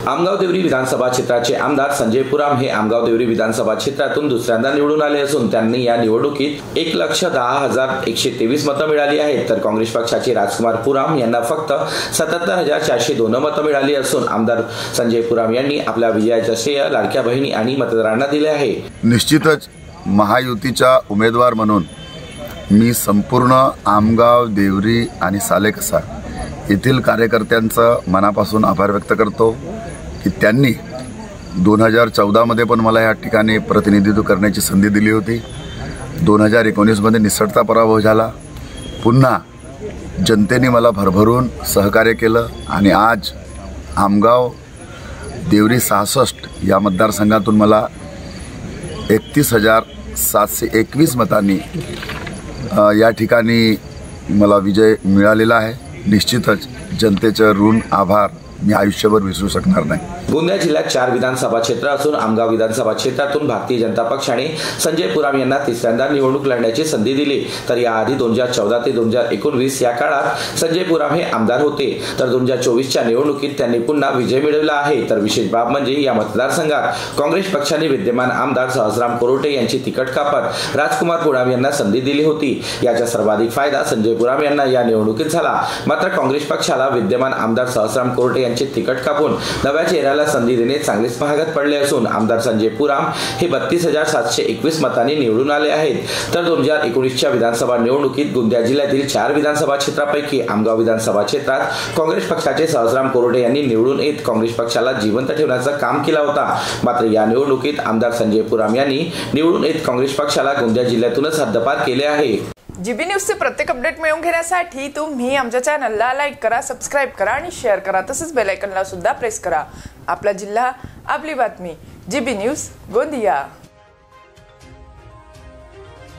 आमगाव देवरी विधानसभा क्षेत्राचे आमदार संजय पुराम हे आमगाव देवरी विधानसभा क्षेत्रातून दुसऱ्यांदा निवडून आले असून त्यांनी या निवडणुकीत 1,10,123 मतं मिळाली आहेत, तर काँग्रेस पक्षाचे राजकुमार पुराम यांना फक्त 77,402 मतं मिळाली असून आमदार संजय पुराम यांनी आपल्या विजयाचे श्रेय लाडक्या बहिणी आणि मतदारांना दिले आहे। निश्चितच महायुतीचा उमेदवार म्हणून मी संपूर्ण आमगाव देवरी आणि सालेकसा येथील कार्यकर्त्यांचा मनापासून आभार व्यक्त करतो की त्यांनी 2014 मध्ये पण मला या ठिकाणी प्रतिनिधित्व करण्याची संधी दिली होती। 2019 मध्ये निसटता पराभव झाला, पुन्हा जनतेने मला भरभरून सहकार्य केलं आणि आज आमगाव देवरी 66 या मतदारसंघातून मला 31,721 मतांनी या ठिकाणी मला विजय मिळालेला आहे। निश्चितच जनतेचं ऋण आभार मी आयुष्यभर विसरू शकणार नाही। गोंदिया जिल्ह्यात 4 विधानसभा क्षेत्र असून आमगाव विधानसभा क्षेत्रातून भारतीय जनता पक्षाने संजय पुराम यांना तिसऱ्यांदा निवडणूक लढण्याची संधी दिली, तर याआधी 2014 ते 2019 या काळात संजय पुराम हे आमदार होते, तर 2024च्या निवडणुकीत त्यांनी पुन्हा विजय मिळवला आहे। तर विशेष बाब म्हणजे या मतदारसंघात काँग्रेस पक्षाने विद्यमान आमदार सहस्राम कोरोटे यांची तिकीट कापत राजकुमार पुराम यांना संधी दिली होती। याचा सर्वाधिक फायदा संजय पुराम यांना या निवडणुकीत झाला, मात्र काँग्रेस पक्षाला विद्यमान आमदार सहस्राम कोरोटे यांचे तिकीट कापून नव्या चेहऱ्याला संधी देणे चांगलेच महागात पडले असून आमदार संजय पुराम हे 32,721 मतांनी निवडून आले आहेत। तर 2019च्या विधानसभा निवडणुकीत गोंदिया जिल्ह्यातील 4 विधानसभा क्षेत्रापैकी आमगाव विधानसभा क्षेत्रात काँग्रेस पक्षाचे सहस्राम कोरोटे यांनी निवडून येत काँग्रेस पक्षाला जिवंत ठेवण्याचं काम केलं होता, मात्र या निवडणुकीत आमदार संजय पुराम यांनी निवडून येत काँग्रेस पक्षाला गोंदिया जिल्ह्यातूनच हद्दपार केले आहे। जीबी न्यूजचे प्रत्येक अपडेट मिळवून घेण्यासाठी तुम्ही आमच्या चॅनलला लाईक करा, सबस्क्राइब करा आणि शेअर करा, तसंच बेल आयकॉनला सुद्धा प्रेस करा। आपला जिल्हा, आपली बातमी, जीबी न्यूज गोंदिया।